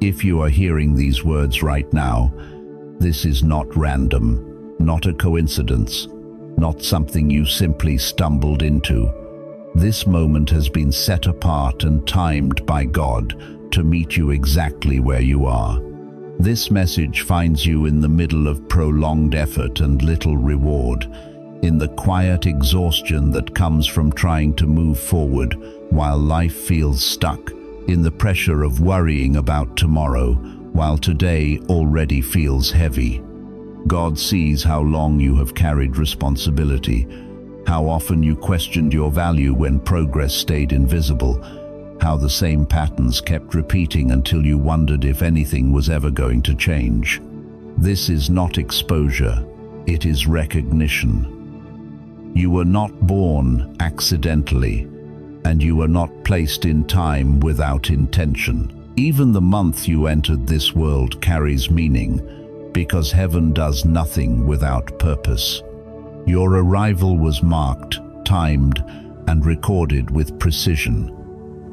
If you are hearing these words right now, this is not random, not a coincidence, not something you simply stumbled into. This moment has been set apart and timed by God to meet you exactly where you are. This message finds you in the middle of prolonged effort and little reward, in the quiet exhaustion that comes from trying to move forward while life feels stuck, in the pressure of worrying about tomorrow while today already feels heavy. God sees how long you have carried responsibility, how often you questioned your value when progress stayed invisible, how the same patterns kept repeating until you wondered if anything was ever going to change. This is not exposure, it is recognition. You were not born accidentally, and you were not placed in time without intention. Even the month you entered this world carries meaning, because heaven does nothing without purpose. Your arrival was marked, timed, and recorded with precision.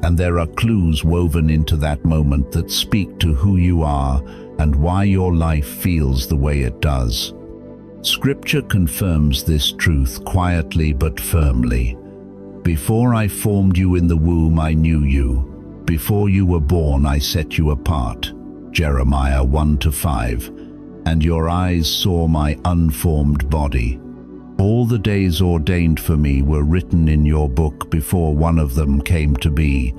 And there are clues woven into that moment that speak to who you are and why your life feels the way it does. Scripture confirms this truth quietly but firmly. Before I formed you in the womb, I knew you. Before you were born, I set you apart. Jeremiah 1-5. And your eyes saw my unformed body. All the days ordained for me were written in your book before one of them came to be.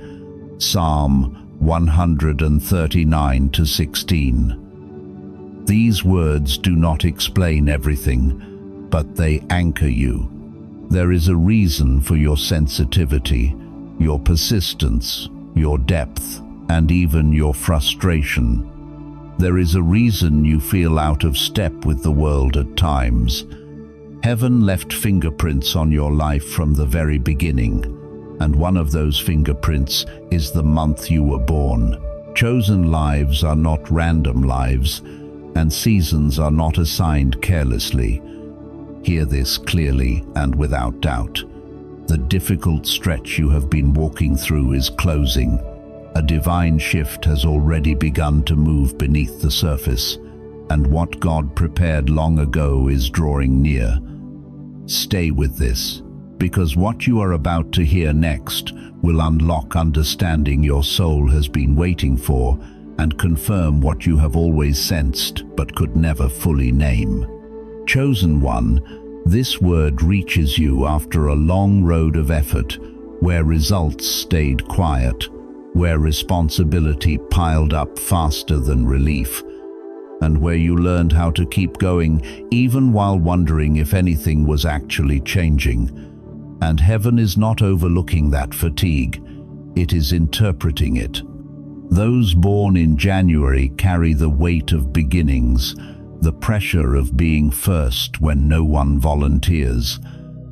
Psalm 139-16. These words do not explain everything, but they anchor you. There is a reason for your sensitivity, your persistence, your depth, and even your frustration. There is a reason you feel out of step with the world at times. Heaven left fingerprints on your life from the very beginning, and one of those fingerprints is the month you were born. Chosen lives are not random lives, and seasons are not assigned carelessly. Hear this clearly and without doubt. The difficult stretch you have been walking through is closing. A divine shift has already begun to move beneath the surface, and what God prepared long ago is drawing near. Stay with this, because what you are about to hear next will unlock understanding your soul has been waiting for and confirm what you have always sensed but could never fully name. Chosen one, this word reaches you after a long road of effort, where results stayed quiet, where responsibility piled up faster than relief, and where you learned how to keep going even while wondering if anything was actually changing. And heaven is not overlooking that fatigue, it is interpreting it. Those born in January carry the weight of beginnings, the pressure of being first when no one volunteers,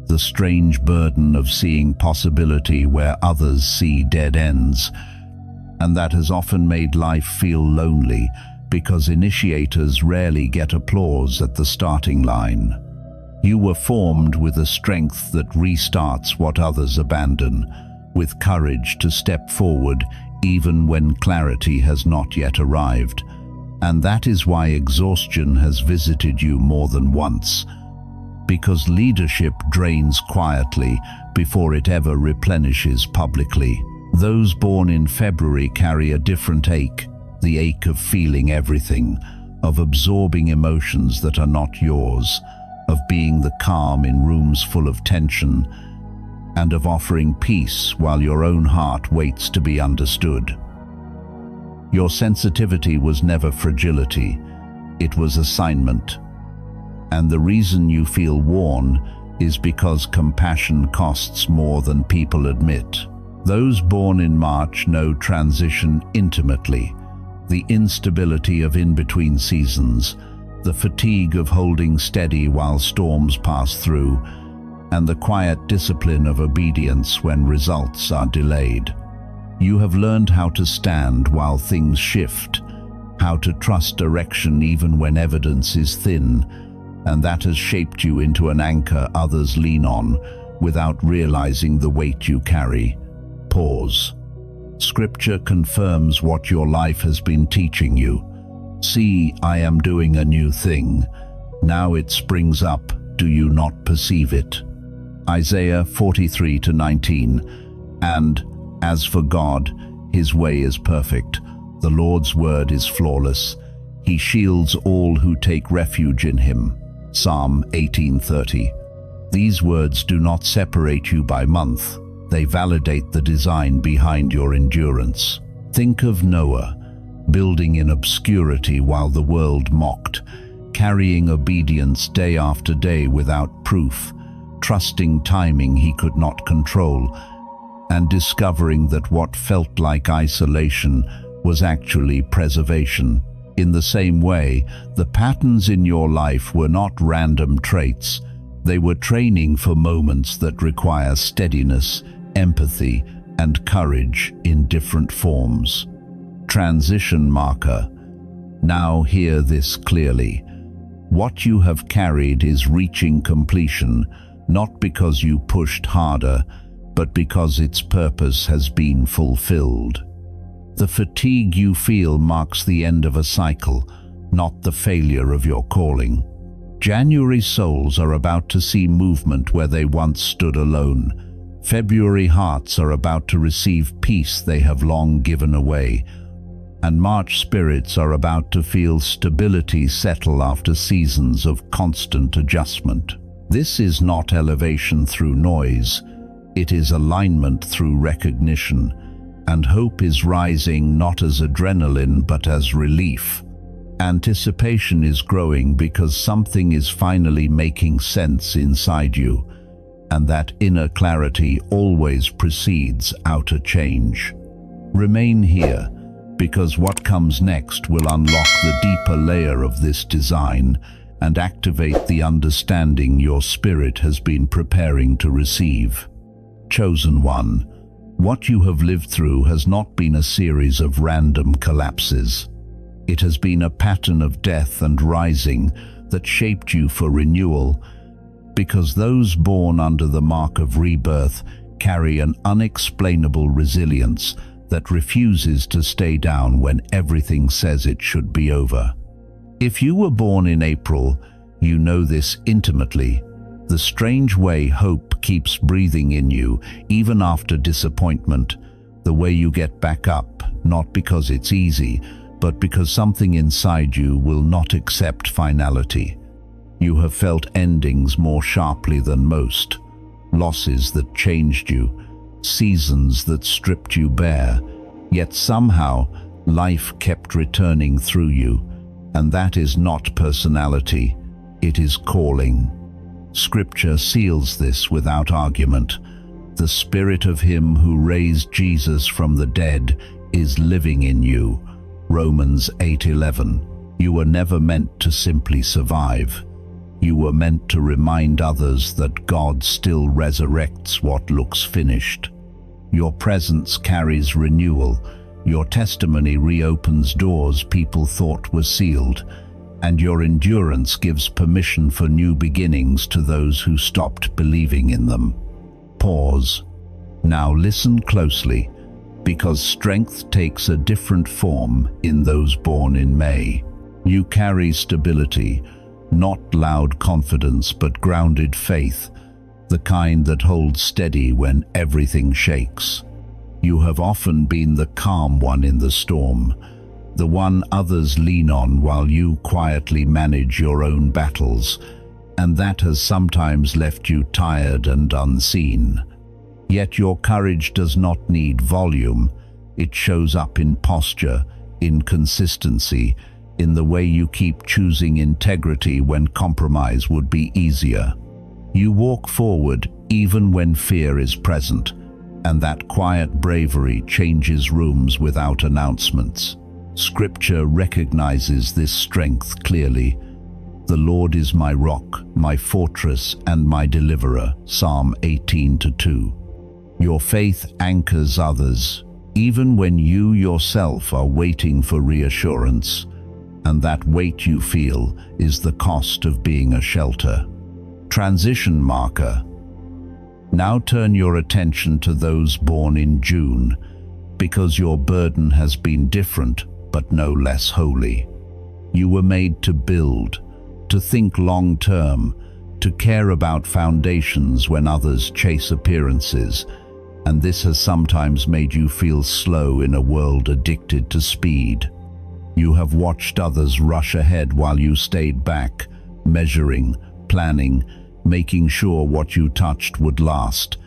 the strange burden of seeing possibility where others see dead ends. And that has often made life feel lonely, because initiators rarely get applause at the starting line. You were formed with a strength that restarts what others abandon, with courage to step forward even when clarity has not yet arrived. And that is why exhaustion has visited you more than once, because leadership drains quietly before it ever replenishes publicly. Those born in February carry a different ache, the ache of feeling everything, of absorbing emotions that are not yours, of being the calm in rooms full of tension, and of offering peace while your own heart waits to be understood. Your sensitivity was never fragility, it was assignment. And the reason you feel worn is because compassion costs more than people admit. Those born in March know transition intimately, the instability of in-between seasons, the fatigue of holding steady while storms pass through, and the quiet discipline of obedience when results are delayed. You have learned how to stand while things shift, how to trust direction even when evidence is thin, and that has shaped you into an anchor others lean on without realizing the weight you carry. Pause. Scripture confirms what your life has been teaching you. See, I am doing a new thing. Now it springs up. Do you not perceive it? Isaiah 43:19. And, as for God, his way is perfect. The Lord's word is flawless. He shields all who take refuge in him. Psalm 18:30. These words do not separate you by month. They validate the design behind your endurance. Think of Noah, building in obscurity while the world mocked, carrying obedience day after day without proof, trusting timing he could not control, and discovering that what felt like isolation was actually preservation. In the same way, the patterns in your life were not random traits. They were training for moments that require steadiness, empathy, and courage in different forms. Transition marker. Now hear this clearly. What you have carried is reaching completion, not because you pushed harder, but because its purpose has been fulfilled. The fatigue you feel marks the end of a cycle, not the failure of your calling. January souls are about to see movement where they once stood alone. February hearts are about to receive peace they have long given away. And March spirits are about to feel stability settle after seasons of constant adjustment. This is not elevation through noise. It is alignment through recognition. And hope is rising not as adrenaline but as relief. Anticipation is growing because something is finally making sense inside you, and that inner clarity always precedes outer change. Remain here, because what comes next will unlock the deeper layer of this design and activate the understanding your spirit has been preparing to receive. Chosen one, what you have lived through has not been a series of random collapses. It has been a pattern of death and rising that shaped you for renewal, because those born under the mark of rebirth carry an unexplainable resilience that refuses to stay down when everything says it should be over. If you were born in April, you know this intimately. The strange way hope keeps breathing in you, even after disappointment, the way you get back up, not because it's easy, but because something inside you will not accept finality. You have felt endings more sharply than most, losses that changed you, seasons that stripped you bare, yet somehow life kept returning through you, and that is not personality, it is calling. Scripture seals this without argument. The Spirit of Him who raised Jesus from the dead is living in you. Romans 8:11. You were never meant to simply survive. You were meant to remind others that God still resurrects what looks finished. Your presence carries renewal. Your testimony reopens doors people thought were sealed. And your endurance gives permission for new beginnings to those who stopped believing in them. Pause. Now listen closely, because strength takes a different form in those born in May. You carry stability, not loud confidence but grounded faith, the kind that holds steady when everything shakes. You have often been the calm one in the storm, the one others lean on while you quietly manage your own battles, and that has sometimes left you tired and unseen. Yet your courage does not need volume. It shows up in posture, in consistency, in the way you keep choosing integrity when compromise would be easier. You walk forward even when fear is present, and that quiet bravery changes rooms without announcements. Scripture recognizes this strength clearly. The Lord is my rock, my fortress, and my deliverer. Psalm 18:2. Your faith anchors others, even when you yourself are waiting for reassurance, and that weight you feel is the cost of being a shelter. Transition marker. Now turn your attention to those born in June. because your burden has been different but no less holy. You were made to build, to think long-term, to care about foundations when others chase appearances, and this has sometimes made you feel slow in a world addicted to speed. You have watched others rush ahead while you stayed back, measuring, planning, making sure what you touched would last,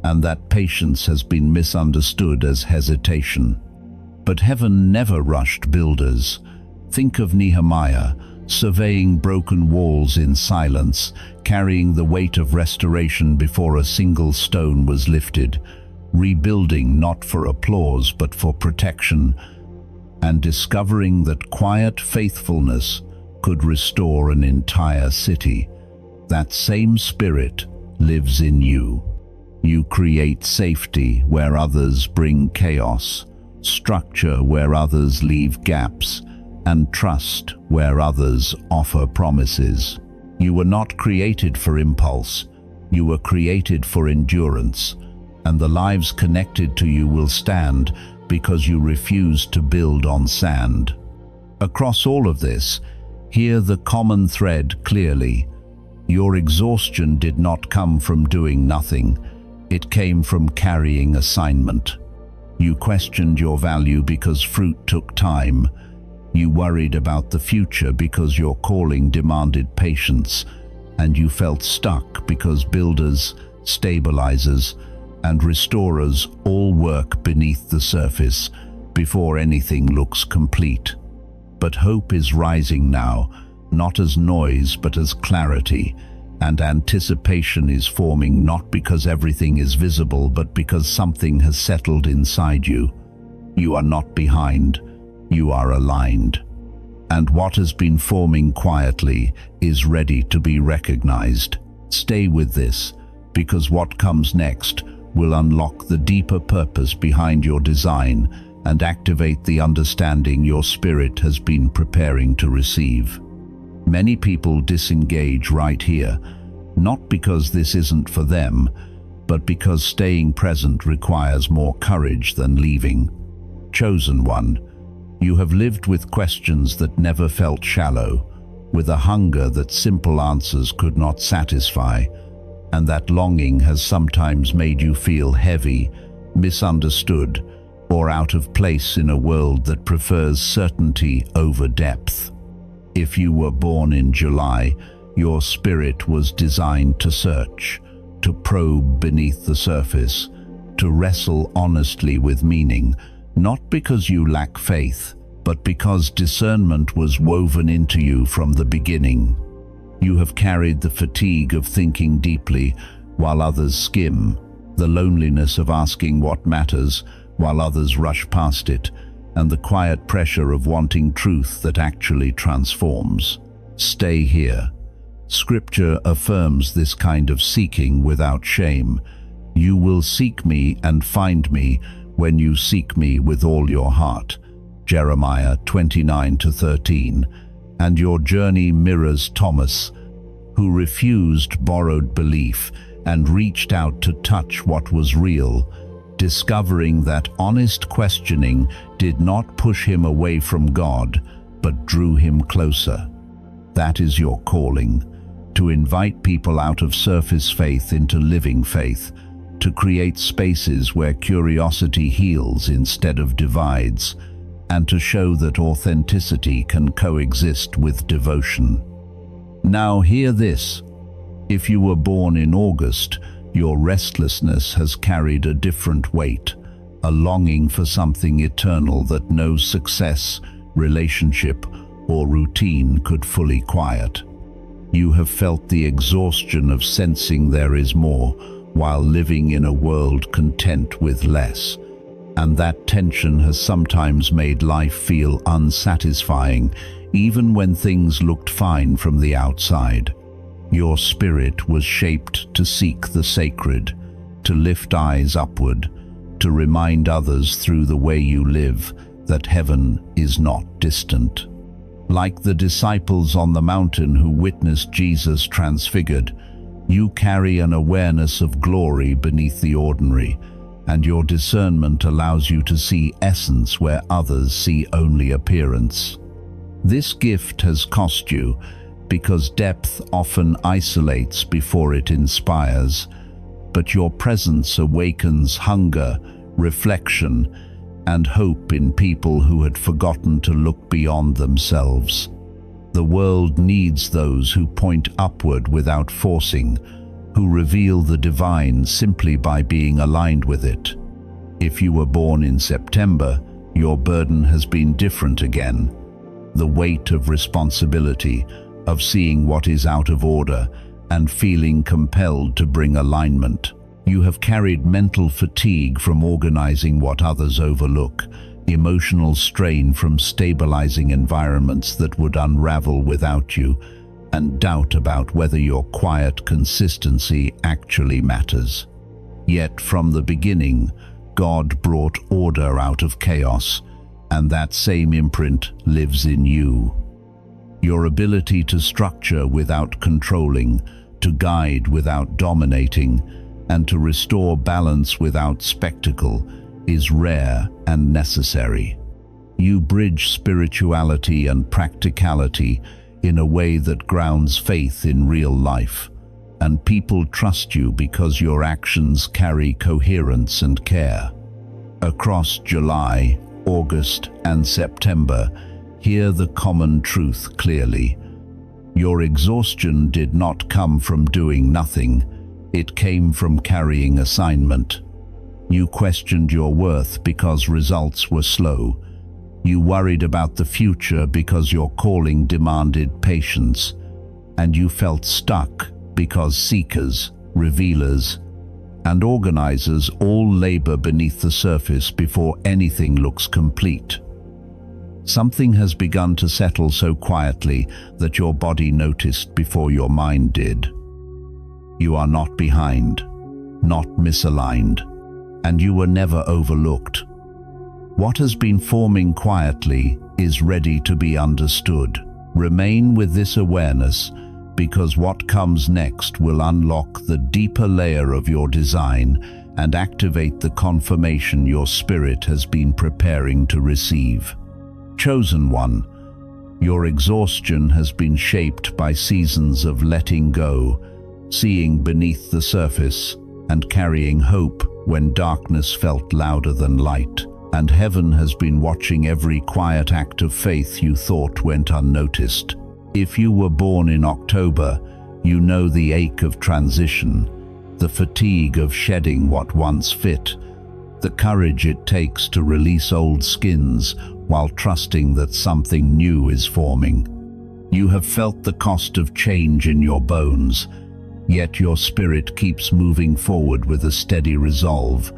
and that patience has been misunderstood as hesitation. But heaven never rushed builders. Think of Nehemiah, surveying broken walls in silence, carrying the weight of restoration before a single stone was lifted, rebuilding not for applause but for protection, and discovering that quiet faithfulness could restore an entire city. That same spirit lives in you. You create safety where others bring chaos, structure where others leave gaps, and trust where others offer promises. You were not created for impulse. You were created for endurance, and the lives connected to you will stand because you refuse to build on sand. Across all of this, hear the common thread clearly. Your exhaustion did not come from doing nothing. It came from carrying assignment. You questioned your value because fruit took time. You worried about the future because your calling demanded patience, and you felt stuck because builders, stabilizers, and restorers all work beneath the surface before anything looks complete. But hope is rising now, not as noise but as clarity, and anticipation is forming not because everything is visible but because something has settled inside you. You are not behind, you are aligned. And what has been forming quietly is ready to be recognized. Stay with this, because what comes next will unlock the deeper purpose behind your design and activate the understanding your spirit has been preparing to receive. Many people disengage right here, not because this isn't for them, but because staying present requires more courage than leaving. Chosen one, you have lived with questions that never felt shallow, with a hunger that simple answers could not satisfy, and that longing has sometimes made you feel heavy, misunderstood, or out of place in a world that prefers certainty over depth. If you were born in July, your spirit was designed to search, to probe beneath the surface, to wrestle honestly with meaning, not because you lack faith, but because discernment was woven into you from the beginning. You have carried the fatigue of thinking deeply while others skim, the loneliness of asking what matters while others rush past it, and the quiet pressure of wanting truth that actually transforms. Stay here. Scripture affirms this kind of seeking without shame. You will seek me and find me when you seek me with all your heart. Jeremiah 29:13. And your journey mirrors Thomas, who refused borrowed belief and reached out to touch what was real, discovering that honest questioning did not push him away from God, but drew him closer. That is your calling, to invite people out of surface faith into living faith, to create spaces where curiosity heals instead of divides, and to show that authenticity can coexist with devotion. Now hear this. If you were born in August, your restlessness has carried a different weight, a longing for something eternal that no success, relationship, or routine could fully quiet. You have felt the exhaustion of sensing there is more, while living in a world content with less. And that tension has sometimes made life feel unsatisfying, even when things looked fine from the outside. Your spirit was shaped to seek the sacred, to lift eyes upward, to remind others through the way you live that heaven is not distant. Like the disciples on the mountain who witnessed Jesus transfigured, you carry an awareness of glory beneath the ordinary, and your discernment allows you to see essence where others see only appearance. This gift has cost you, because depth often isolates before it inspires, but your presence awakens hunger, reflection, and hope in people who had forgotten to look beyond themselves. The world needs those who point upward without forcing, who reveal the divine simply by being aligned with it. If you were born in September, your burden has been different again. The weight of responsibility, of seeing what is out of order, and feeling compelled to bring alignment. You have carried mental fatigue from organizing what others overlook, emotional strain from stabilizing environments that would unravel without you, and doubt about whether your quiet consistency actually matters. Yet from the beginning, God brought order out of chaos, and that same imprint lives in you. Your ability to structure without controlling, to guide without dominating, and to restore balance without spectacle is rare and necessary. You bridge spirituality and practicality in a way that grounds faith in real life, and people trust you because your actions carry coherence and care. Across July, August, and September, hear the common truth clearly. Your exhaustion did not come from doing nothing, it came from carrying assignment. You questioned your worth because results were slow. You worried about the future because your calling demanded patience. And you felt stuck because seekers, revealers, and organizers all labor beneath the surface before anything looks complete. Something has begun to settle so quietly that your body noticed before your mind did. You are not behind, not misaligned, and you were never overlooked. What has been forming quietly is ready to be understood. Remain with this awareness, because what comes next will unlock the deeper layer of your design and activate the confirmation your spirit has been preparing to receive. Chosen one, your exhaustion has been shaped by seasons of letting go, seeing beneath the surface, and carrying hope when darkness felt louder than light. And heaven has been watching every quiet act of faith you thought went unnoticed. If you were born in October, you know the ache of transition, the fatigue of shedding what once fit, the courage it takes to release old skins while trusting that something new is forming. You have felt the cost of change in your bones, yet your spirit keeps moving forward with a steady resolve,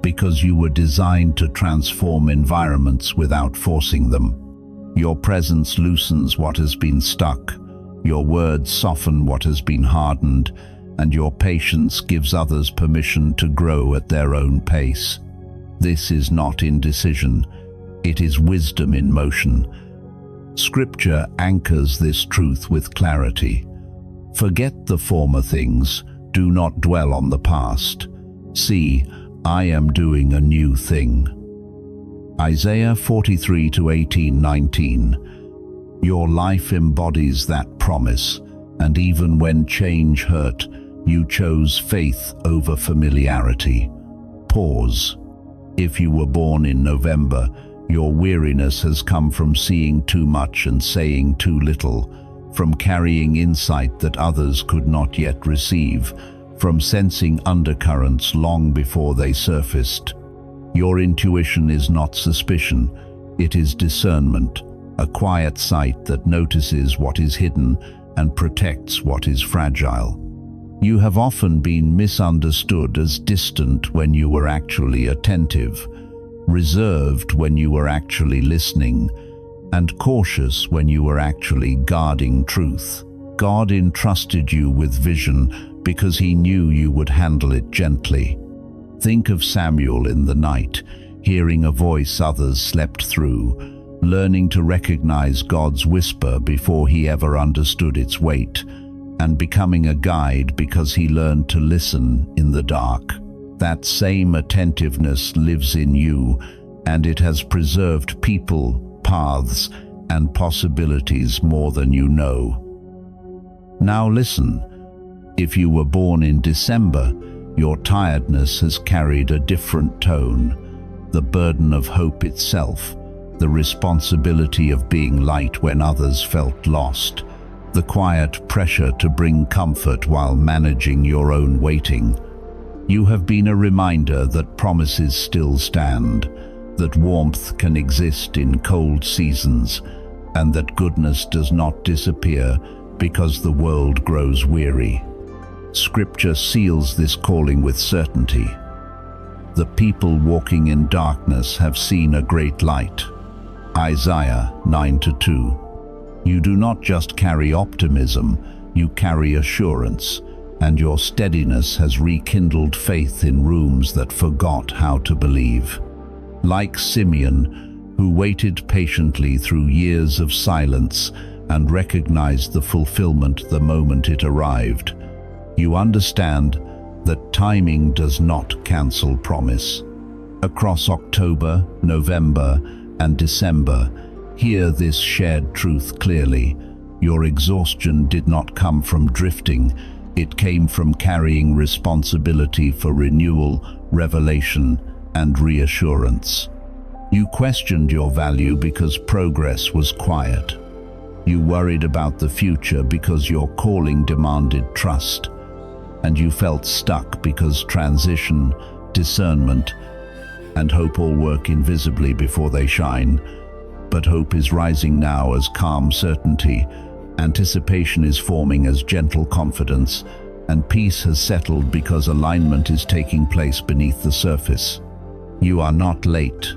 because you were designed to transform environments without forcing them. Your presence loosens what has been stuck, your words soften what has been hardened, and your patience gives others permission to grow at their own pace. This is not indecision, it is wisdom in motion. Scripture anchors this truth with clarity. Forget the former things, do not dwell on the past. See, I am doing a new thing. Isaiah 43:18-19. Your life embodies that promise, and even when change hurt, you chose faith over familiarity. Pause. If you were born in November, your weariness has come from seeing too much and saying too little, from carrying insight that others could not yet receive, from sensing undercurrents long before they surfaced. Your intuition is not suspicion, it is discernment, a quiet sight that notices what is hidden and protects what is fragile. You have often been misunderstood as distant when you were actually attentive, reserved when you were actually listening, and cautious when you were actually guarding truth. God entrusted you with vision because he knew you would handle it gently. Think of Samuel in the night, hearing a voice others slept through, learning to recognize God's whisper before he ever understood its weight, and becoming a guide because he learned to listen in the dark. That same attentiveness lives in you, and it has preserved people, paths, and possibilities more than you know. Now listen, if you were born in December, your tiredness has carried a different tone. The burden of hope itself, the responsibility of being light when others felt lost, the quiet pressure to bring comfort while managing your own waiting. You have been a reminder that promises still stand, that warmth can exist in cold seasons, and that goodness does not disappear because the world grows weary. Scripture seals this calling with certainty. The people walking in darkness have seen a great light. Isaiah 9:2. You do not just carry optimism, you carry assurance, and your steadiness has rekindled faith in rooms that forgot how to believe. Like Simeon, who waited patiently through years of silence and recognized the fulfillment the moment it arrived, you understand that timing does not cancel promise. Across October, November, and December, hear this shared truth clearly. Your exhaustion did not come from drifting, it came from carrying responsibility for renewal, revelation, and reassurance. You questioned your value because progress was quiet. You worried about the future because your calling demanded trust. And you felt stuck because transition, discernment, and hope all work invisibly before they shine. But hope is rising now as calm certainty, anticipation is forming as gentle confidence, and peace has settled because alignment is taking place beneath the surface. You are not late,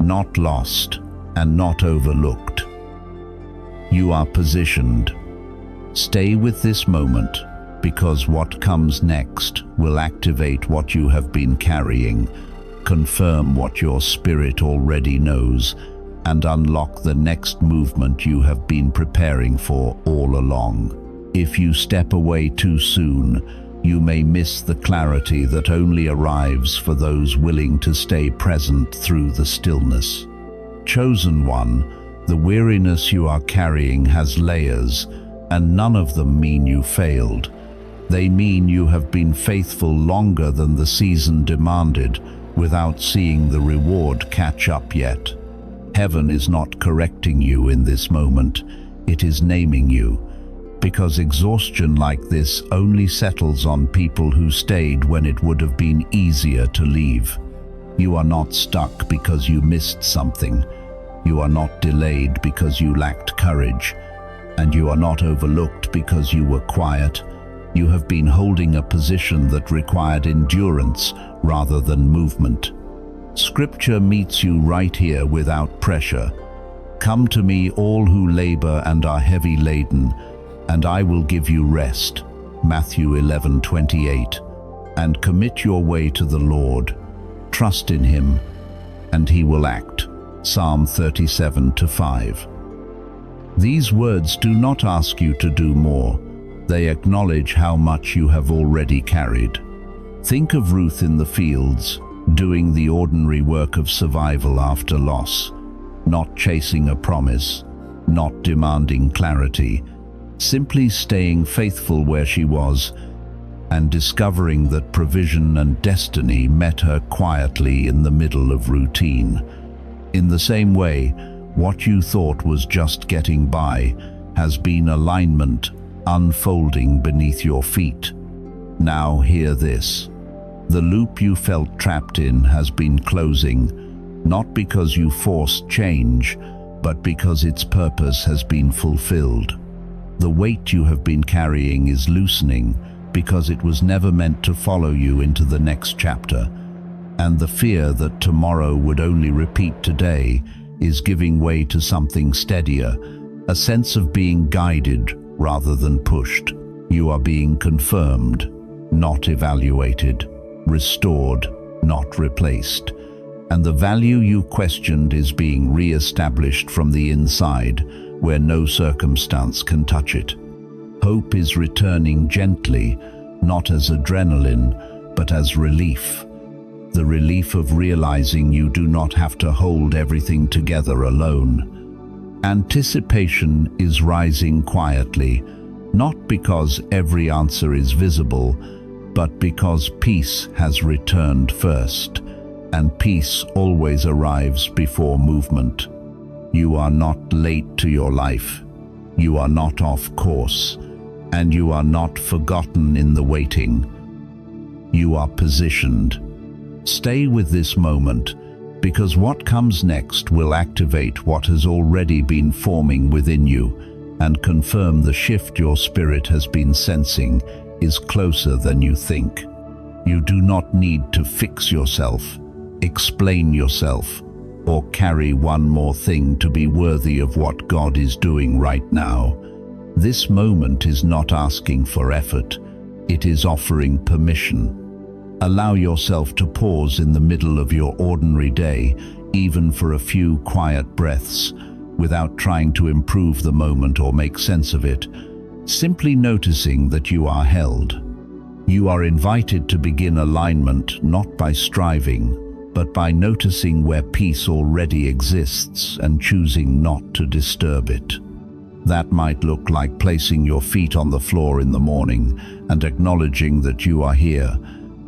not lost, and not overlooked. You are positioned. Stay with this moment, because what comes next will activate what you have been carrying, confirm what your spirit already knows, and unlock the next movement you have been preparing for all along. If you step away too soon, you may miss the clarity that only arrives for those willing to stay present through the stillness. Chosen one, the weariness you are carrying has layers, and none of them mean you failed. They mean you have been faithful longer than the season demanded, without seeing the reward catch up yet. Heaven is not correcting you in this moment, it is naming you, because exhaustion like this only settles on people who stayed when it would have been easier to leave. You are not stuck because you missed something. You are not delayed because you lacked courage, and you are not overlooked because you were quiet. You have been holding a position that required endurance rather than movement. Scripture meets you right here without pressure. Come to me, all who labor and are heavy laden, and I will give you rest. Matthew 11:28. And commit your way to the Lord. Trust in him, and he will act. Psalm 37:5. These words do not ask you to do more. They acknowledge how much you have already carried. Think of Ruth in the fields, doing the ordinary work of survival after loss, not chasing a promise, not demanding clarity, simply staying faithful where she was, and discovering that provision and destiny met her quietly in the middle of routine. In the same way, what you thought was just getting by has been alignment unfolding beneath your feet. Now hear this. The loop you felt trapped in has been closing, not because you forced change, but because its purpose has been fulfilled. The weight you have been carrying is loosening because it was never meant to follow you into the next chapter, and the fear that tomorrow would only repeat today is giving way to something steadier, a sense of being guided rather than pushed. You are being confirmed, not evaluated, restored, not replaced, and the value you questioned is being re-established from the inside, where no circumstance can touch it. Hope is returning gently, not as adrenaline, but as relief, the relief of realizing you do not have to hold everything together alone. Anticipation is rising quietly, not because every answer is visible, but because peace has returned first, and peace always arrives before movement. You are not late to your life. You are not off course, and you are not forgotten in the waiting. You are positioned. Stay with this moment, because what comes next will activate what has already been forming within you and confirm the shift your spirit has been sensing is closer than you think. You do not need to fix yourself, explain yourself, or carry one more thing to be worthy of what God is doing right now. This moment is not asking for effort, it is offering permission. Allow yourself to pause in the middle of your ordinary day, even for a few quiet breaths, without trying to improve the moment or make sense of it, simply noticing that you are held. You are invited to begin alignment not by striving, but by noticing where peace already exists and choosing not to disturb it. That might look like placing your feet on the floor in the morning and acknowledging that you are here,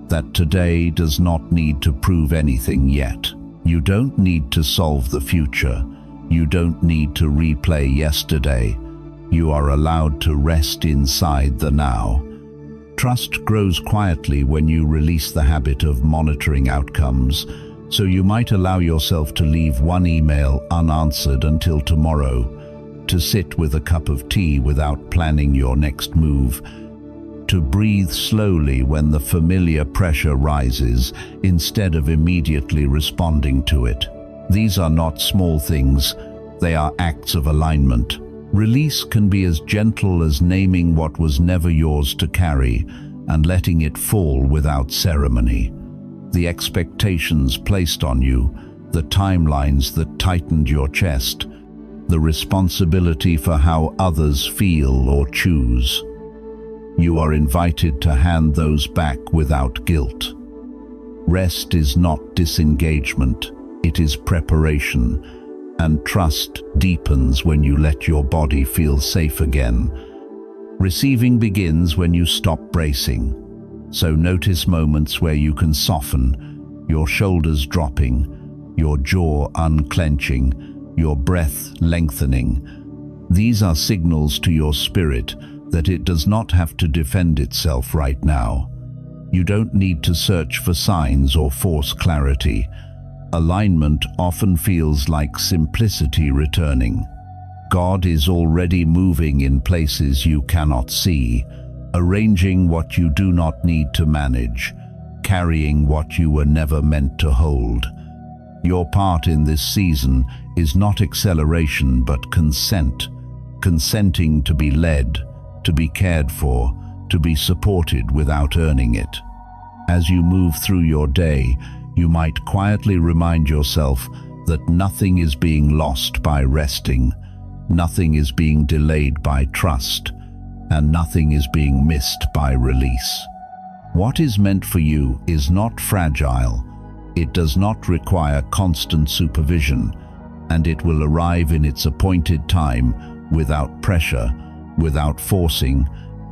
that today does not need to prove anything yet. You don't need to solve the future. You don't need to replay yesterday. You are allowed to rest inside the now. Trust grows quietly when you release the habit of monitoring outcomes, so you might allow yourself to leave one email unanswered until tomorrow, to sit with a cup of tea without planning your next move, to breathe slowly when the familiar pressure rises instead of immediately responding to it. These are not small things, they are acts of alignment. Release can be as gentle as naming what was never yours to carry and letting it fall without ceremony. The expectations placed on you, the timelines that tightened your chest, the responsibility for how others feel or choose. You are invited to hand those back without guilt. Rest is not disengagement, it is preparation, and trust deepens when you let your body feel safe again. Receiving begins when you stop bracing, so notice moments where you can soften, your shoulders dropping, your jaw unclenching, your breath lengthening. These are signals to your spirit that it does not have to defend itself right now. You don't need to search for signs or force clarity. Alignment often feels like simplicity returning. God is already moving in places you cannot see, arranging what you do not need to manage, carrying what you were never meant to hold. Your part in this season is not acceleration but consent, consenting to be led, to be cared for, to be supported without earning it. As you move through your day, you might quietly remind yourself that nothing is being lost by resting, nothing is being delayed by trust, and nothing is being missed by release. What is meant for you is not fragile, it does not require constant supervision, and it will arrive in its appointed time without pressure, without forcing,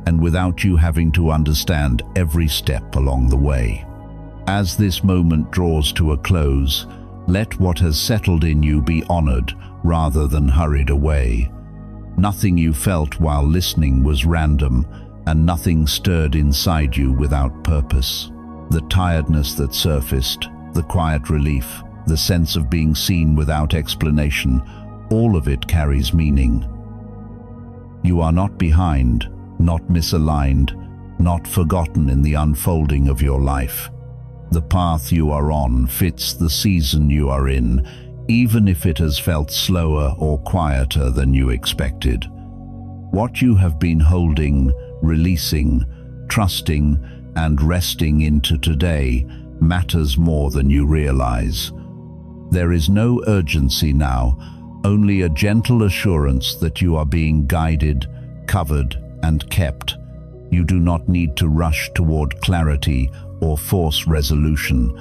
and without you having to understand every step along the way. As this moment draws to a close, let what has settled in you be honored rather than hurried away. Nothing you felt while listening was random, and nothing stirred inside you without purpose. The tiredness that surfaced, the quiet relief, the sense of being seen without explanation, all of it carries meaning. You are not behind, not misaligned, not forgotten in the unfolding of your life. The path you are on fits the season you are in, even if it has felt slower or quieter than you expected. What you have been holding, releasing, trusting, and resting into today matters more than you realize. There is no urgency now, only a gentle assurance that you are being guided, covered, and kept. You do not need to rush toward clarity or force resolution.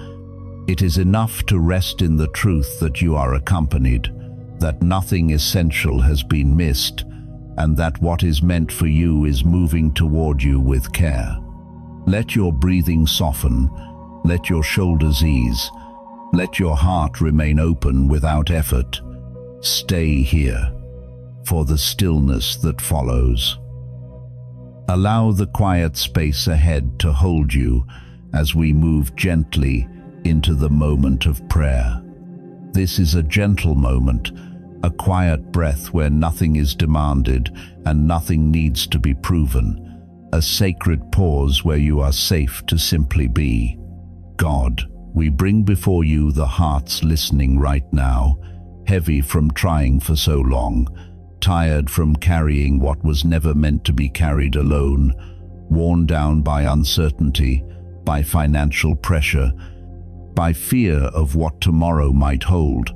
It is enough to rest in the truth that you are accompanied, that nothing essential has been missed, and that what is meant for you is moving toward you with care. Let your breathing soften, let your shoulders ease, let your heart remain open without effort. Stay here, for the stillness that follows. Allow the quiet space ahead to hold you as we move gently into the moment of prayer. This is a gentle moment, a quiet breath where nothing is demanded and nothing needs to be proven, a sacred pause where you are safe to simply be. God, we bring before you the hearts listening right now, heavy from trying for so long, tired from carrying what was never meant to be carried alone, worn down by uncertainty, by financial pressure, by fear of what tomorrow might hold,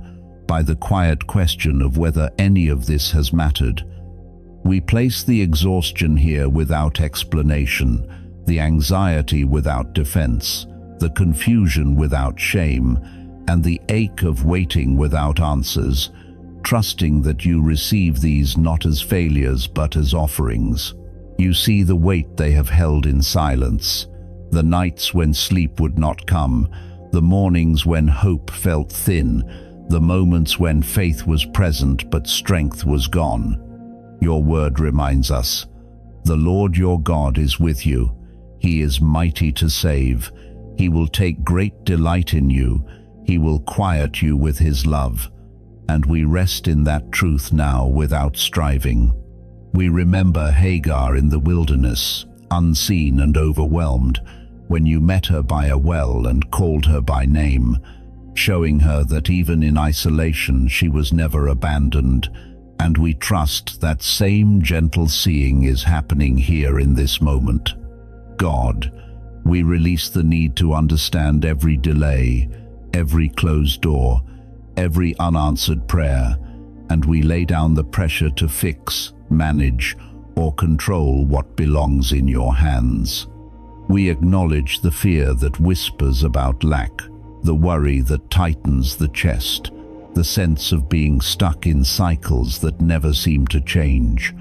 by the quiet question of whether any of this has mattered. We place the exhaustion here without explanation, the anxiety without defense, the confusion without shame, and the ache of waiting without answers, trusting that you receive these not as failures but as offerings. You see the weight they have held in silence, the nights when sleep would not come, the mornings when hope felt thin, the moments when faith was present but strength was gone. Your word reminds us, the Lord your God is with you. He is mighty to save. He will take great delight in you. He will quiet you with his love. And we rest in that truth now without striving. We remember Hagar in the wilderness, unseen and overwhelmed, when you met her by a well and called her by name, showing her that even in isolation she was never abandoned. And we trust that same gentle seeing is happening here in this moment. God, we release the need to understand every delay, every closed door, every unanswered prayer, and we lay down the pressure to fix, manage, or control what belongs in your hands. We acknowledge the fear that whispers about lack, the worry that tightens the chest, the sense of being stuck in cycles that never seem to change,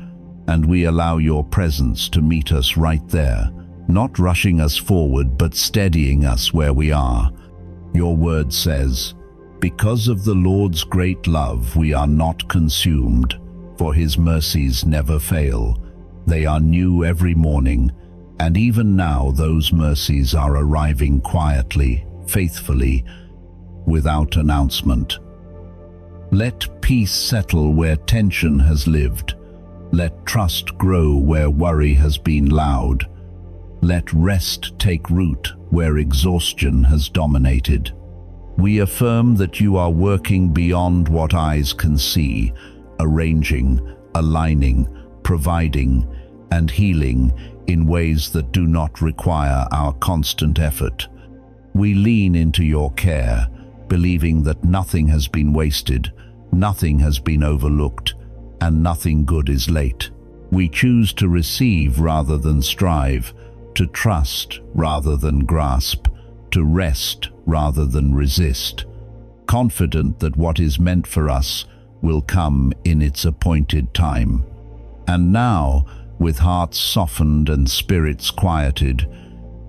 and we allow your presence to meet us right there, not rushing us forward but steadying us where we are. Your word says, because of the Lord's great love we are not consumed, for his mercies never fail. They are new every morning, and even now those mercies are arriving quietly, faithfully, without announcement. Let peace settle where tension has lived. Let trust grow where worry has been loud. Let rest take root where exhaustion has dominated. We affirm that you are working beyond what eyes can see, arranging, aligning, providing, and healing in ways that do not require our constant effort. We lean into your care, believing that nothing has been wasted, nothing has been overlooked, and nothing good is late. We choose to receive rather than strive, to trust rather than grasp, to rest rather than resist, confident that what is meant for us will come in its appointed time. And now, with hearts softened and spirits quieted,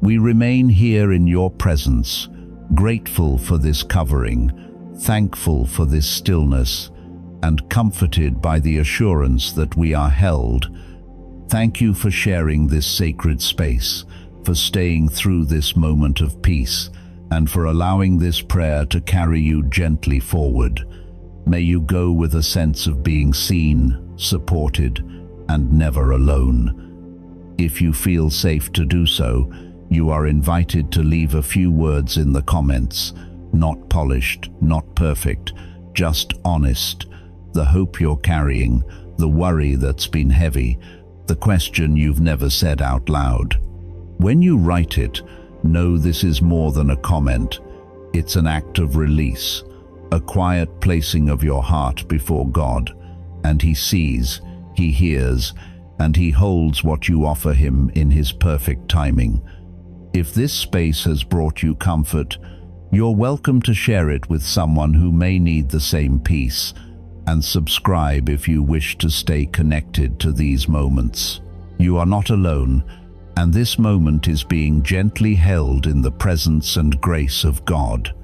we remain here in your presence, grateful for this covering, thankful for this stillness, and comforted by the assurance that we are held. Thank you for sharing this sacred space, for staying through this moment of peace, and for allowing this prayer to carry you gently forward. May you go with a sense of being seen, supported, and never alone. If you feel safe to do so, you are invited to leave a few words in the comments. Not polished, not perfect, just honest. The hope you're carrying, the worry that's been heavy, the question you've never said out loud. When you write it, know this is more than a comment. It's an act of release, a quiet placing of your heart before God, and He sees, He hears, and He holds what you offer Him in His perfect timing. If this space has brought you comfort, You're welcome to share it with someone who may need the same peace, and subscribe if you wish to stay connected to these moments. You are not alone, and this moment is being gently held in the presence and grace of God.